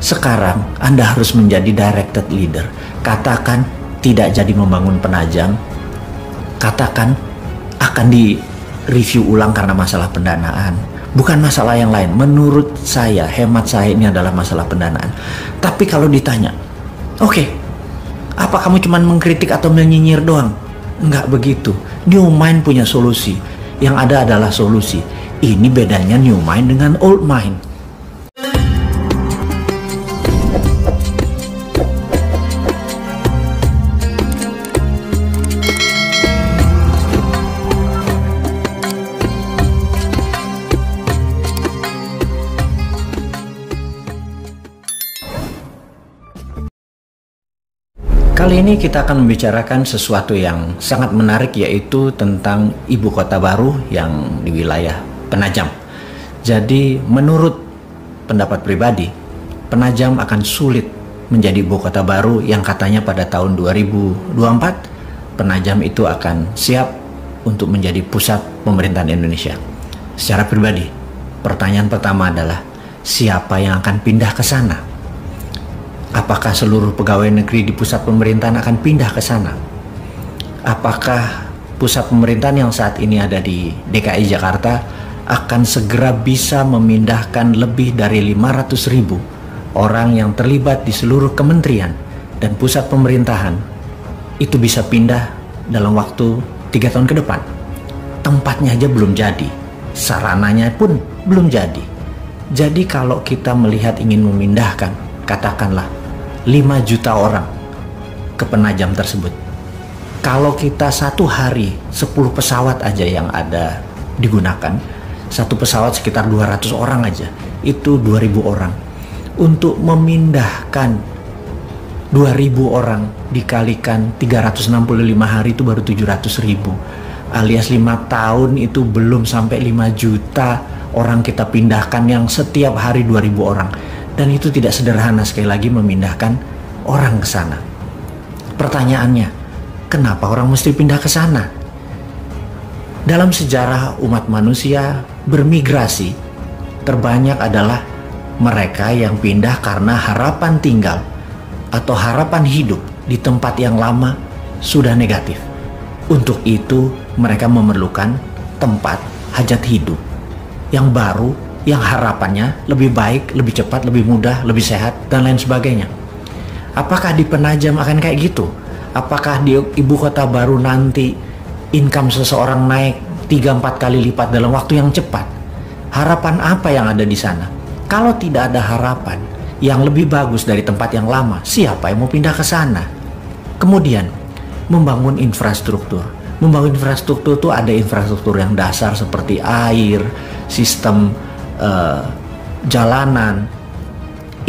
Sekarang Anda harus menjadi directed leader. Katakan tidak jadi membangun Penajam. Katakan akan di-review ulang karena masalah pendanaan. Bukan masalah yang lain. Menurut saya, hemat saya, ini adalah masalah pendanaan. Tapi kalau ditanya, oke, apa kamu cuma mengkritik atau menyinyir doang? Enggak begitu. New Mind punya solusi. Yang ada adalah solusi. Ini bedanya New Mind dengan Old Mind. Kali ini kita akan membicarakan sesuatu yang sangat menarik, yaitu tentang ibu kota baru yang di wilayah Penajam. Jadi menurut pendapat pribadi, Penajam akan sulit menjadi ibu kota baru yang katanya pada tahun 2024 Penajam itu akan siap untuk menjadi pusat pemerintahan Indonesia. Secara pribadi, pertanyaan pertama adalah siapa yang akan pindah ke sana? Apakah seluruh pegawai negeri di pusat pemerintahan akan pindah ke sana? Apakah pusat pemerintahan yang saat ini ada di DKI Jakarta akan segera bisa memindahkan lebih dari 500.000 orang yang terlibat di seluruh kementerian dan pusat pemerintahan itu bisa pindah dalam waktu 3 tahun ke depan? Tempatnya aja belum jadi, sarananya pun belum jadi. Jadi kalau kita melihat ingin memindahkan, katakanlah 5 juta orang ke Penajam tersebut. Kalau kita satu hari 10 pesawat aja yang ada digunakan, satu pesawat sekitar 200 orang aja, itu 2.000 orang. Untuk memindahkan 2.000 orang dikalikan 365 hari itu baru 700.000. Alias 5 tahun itu belum sampai 5 juta orang kita pindahkan yang setiap hari 2.000 orang. Dan itu tidak sederhana sekali lagi memindahkan orang ke sana. Pertanyaannya, kenapa orang mesti pindah ke sana? Dalam sejarah umat manusia bermigrasi, terbanyak adalah mereka yang pindah karena harapan tinggal atau harapan hidup di tempat yang lama sudah negatif. Untuk itu mereka memerlukan tempat hajat hidup yang baru, yang harapannya lebih baik, lebih cepat, lebih mudah, lebih sehat, dan lain sebagainya. Apakah di Penajam akan kayak gitu? Apakah di ibu kota baru nanti income seseorang naik 3-4 kali lipat dalam waktu yang cepat? Harapan apa yang ada di sana? Kalau tidak ada harapan yang lebih bagus dari tempat yang lama, siapa yang mau pindah ke sana? Kemudian, membangun infrastruktur. Membangun infrastruktur itu ada infrastruktur yang dasar seperti air, sistem jalanan.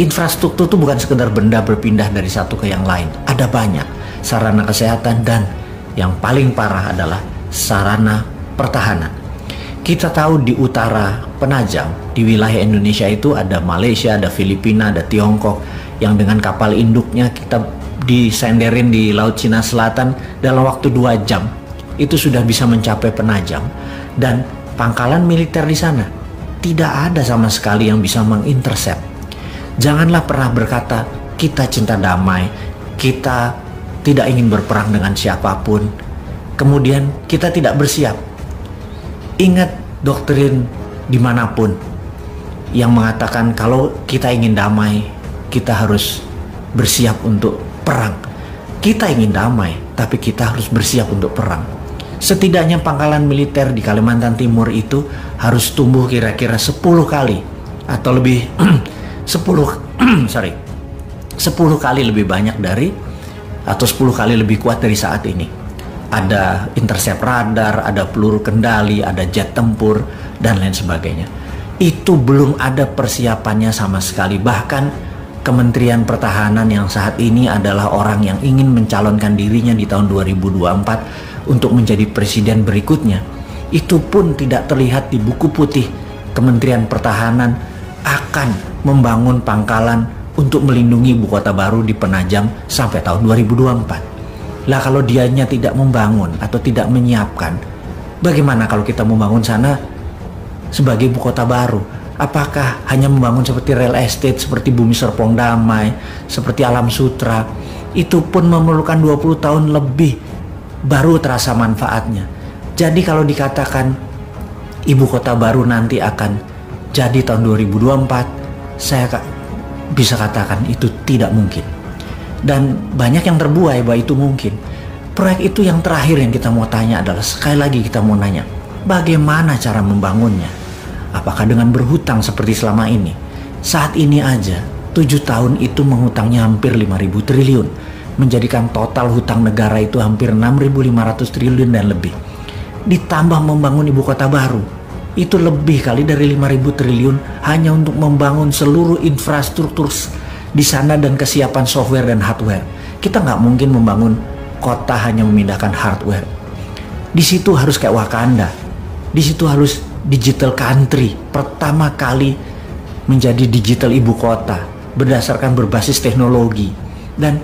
Infrastruktur itu bukan sekedar benda berpindah dari satu ke yang lain. Ada banyak sarana kesehatan, dan yang paling parah adalah sarana pertahanan. Kita tahu di utara Penajam, di wilayah Indonesia itu ada Malaysia, ada Filipina, ada Tiongkok, yang dengan kapal induknya kita disenderin di Laut Cina Selatan dalam waktu 2 jam itu sudah bisa mencapai Penajam. Dan pangkalan militer di sana tidak ada sama sekali yang bisa mengintercept. Janganlah pernah berkata kita cinta damai, kita tidak ingin berperang dengan siapapun, kemudian kita tidak bersiap. Ingat doktrin dimanapun yang mengatakan kalau kita ingin damai, kita harus bersiap untuk perang. Kita ingin damai, tapi kita harus bersiap untuk perang. Setidaknya pangkalan militer di Kalimantan Timur itu harus tumbuh kira-kira 10 kali atau lebih 10 kali lebih banyak dari, atau 10 kali lebih kuat dari saat ini. Ada intercept radar, ada peluru kendali, ada jet tempur, dan lain sebagainya. Itu belum ada persiapannya sama sekali. Bahkan Kementerian Pertahanan yang saat ini adalah orang yang ingin mencalonkan dirinya di tahun 2024 untuk menjadi presiden berikutnya, itu pun tidak terlihat di buku putih Kementerian Pertahanan akan membangun pangkalan untuk melindungi ibu kota baru di Penajam sampai tahun 2024. Lah kalau dianya tidak membangun atau tidak menyiapkan, bagaimana kalau kita membangun sana sebagai ibu kota baru? Apakah hanya membangun seperti real estate, seperti Bumi Serpong Damai, seperti Alam Sutra? Itu pun memerlukan 20 tahun lebih baru terasa manfaatnya. Jadi kalau dikatakan ibu kota baru nanti akan jadi tahun 2024, saya bisa katakan itu tidak mungkin. Dan banyak yang terbuai bahwa itu mungkin. Proyek itu yang terakhir yang kita mau tanya adalah, sekali lagi kita mau nanya, bagaimana cara membangunnya? Apakah dengan berhutang seperti selama ini? Saat ini aja 7 tahun itu menghutangnya hampir 5.000 triliun, menjadikan total hutang negara itu hampir 6.500 triliun dan lebih. Ditambah membangun ibu kota baru, itu lebih kali dari 5.000 triliun hanya untuk membangun seluruh infrastruktur di sana dan kesiapan software dan hardware. Kita nggak mungkin membangun kota hanya memindahkan hardware. Di situ harus kayak Wakanda. Di situ harus digital country, pertama kali menjadi digital ibu kota berdasarkan berbasis teknologi. Dan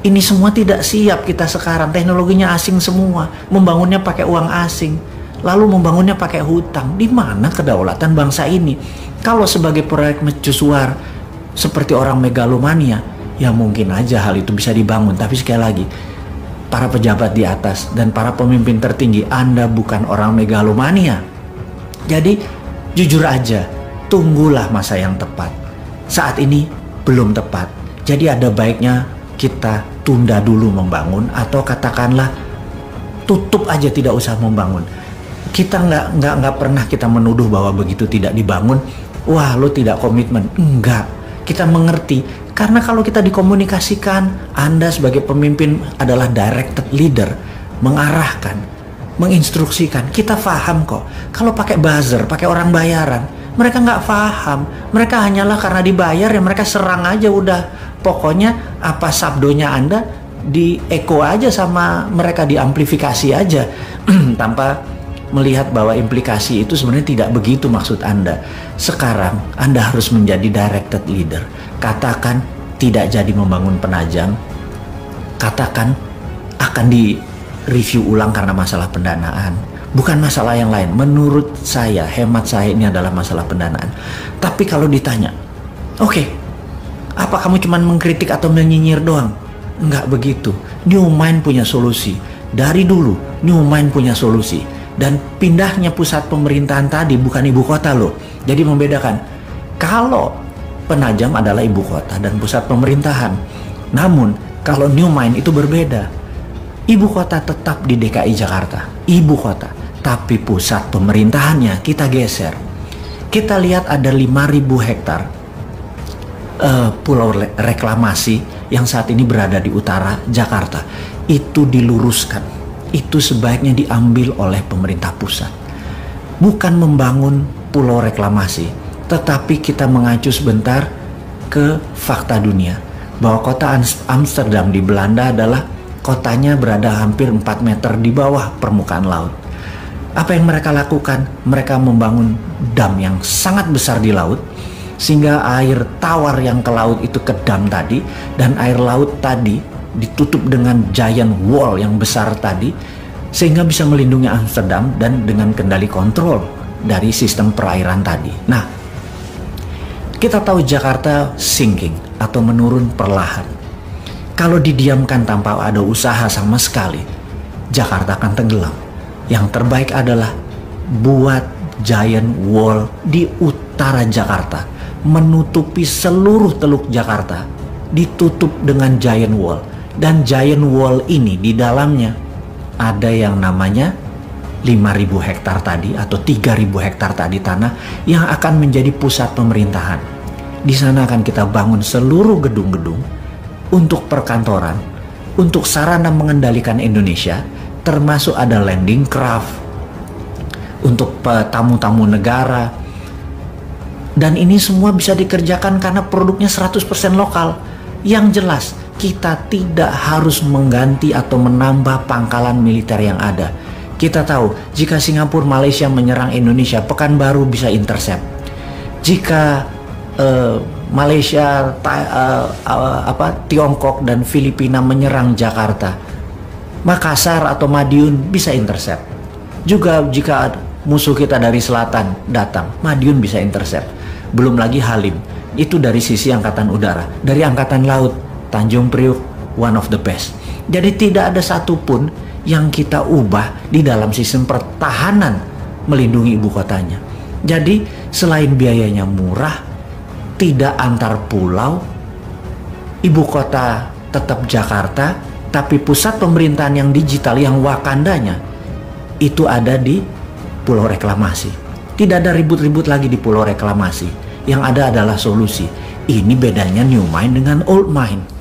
ini semua tidak siap kita sekarang. Teknologinya asing semua, membangunnya pakai uang asing, lalu membangunnya pakai hutang. Di mana kedaulatan bangsa ini? Kalau sebagai proyek mercusuar seperti orang megalomania, ya mungkin aja hal itu bisa dibangun. Tapi sekali lagi, para pejabat di atas dan para pemimpin tertinggi, Anda bukan orang megalomania. Jadi jujur aja, tunggulah masa yang tepat. Saat ini belum tepat. Jadi ada baiknya kita tunda dulu membangun, atau katakanlah tutup aja, tidak usah membangun. Kita nggak pernah kita menuduh bahwa begitu tidak dibangun, wah lo tidak komitmen. Enggak, kita mengerti. Karena kalau kita dikomunikasikan, Anda sebagai pemimpin adalah directed leader, mengarahkan, menginstruksikan. Kita paham kok. Kalau pakai buzzer, pakai orang bayaran, mereka nggak paham. Mereka hanyalah karena dibayar ya mereka serang aja udah. Pokoknya apa sabdonya Anda di echo aja sama mereka, diamplifikasi aja tanpa melihat bahwa implikasi itu sebenarnya tidak begitu maksud Anda. Sekarang Anda harus menjadi directed leader. Katakan tidak jadi membangun Penajam, katakan akan di-review ulang karena masalah pendanaan, bukan masalah yang lain. Menurut saya, hemat saya, ini adalah masalah pendanaan. Tapi kalau ditanya, oke, apa kamu cuma mengkritik atau menyinyir doang? Enggak begitu. New Mind punya solusi. Dari dulu New Mind punya solusi. Dan pindahnya pusat pemerintahan tadi bukan ibu kota loh. Jadi membedakan. Kalau Penajam adalah ibu kota dan pusat pemerintahan. Namun kalau New Mind itu berbeda. Ibu kota tetap di DKI Jakarta. Ibu kota. Tapi pusat pemerintahannya kita geser. Kita lihat ada 5.000 hektar pulau reklamasi yang saat ini berada di utara Jakarta. Itu diluruskan. Itu sebaiknya diambil oleh pemerintah pusat. Bukan membangun pulau reklamasi, tetapi kita mengacu sebentar ke fakta dunia bahwa kota Amsterdam di Belanda adalah kotanya berada hampir 4 meter di bawah permukaan laut. Apa yang mereka lakukan? Mereka membangun dam yang sangat besar di laut, sehingga air tawar yang ke laut itu ke dam tadi, dan air laut tadi ditutup dengan giant wall yang besar tadi, sehingga bisa melindungi Amsterdam dan dengan kendali kontrol dari sistem perairan tadi. Nah, kita tahu Jakarta sinking atau menurun perlahan. Kalau didiamkan tanpa ada usaha sama sekali, Jakarta akan tenggelam. Yang terbaik adalah buat giant wall di utara Jakarta, menutupi seluruh teluk Jakarta, ditutup dengan giant wall. Dan giant wall ini di dalamnya ada yang namanya 5.000 hektar tadi atau 3.000 hektar tadi tanah yang akan menjadi pusat pemerintahan. Di sana akan kita bangun seluruh gedung-gedung untuk perkantoran, untuk sarana mengendalikan Indonesia, termasuk ada landing craft untuk tamu-tamu negara. Dan ini semua bisa dikerjakan karena produknya 100% lokal. Yang jelas, kita tidak harus mengganti atau menambah pangkalan militer yang ada. Kita tahu jika Singapura, Malaysia menyerang Indonesia, Pekanbaru bisa intercept. Jika Malaysia, Tiongkok dan Filipina menyerang Jakarta, Makassar atau Madiun bisa intercept. Juga jika musuh kita dari selatan datang, Madiun bisa intercept. Belum lagi Halim, itu dari sisi angkatan udara. Dari angkatan laut, Tanjung Priuk, one of the best. Jadi tidak ada satupun yang kita ubah di dalam sistem pertahanan melindungi ibu kotanya. Jadi selain biayanya murah, tidak antar pulau, ibu kota tetap Jakarta, tapi pusat pemerintahan yang digital, yang Wakandanya, itu ada di Pulau Reklamasi. Tidak ada ribut-ribut lagi di Pulau Reklamasi. Yang ada adalah solusi. Ini bedanya new mine dengan old mine.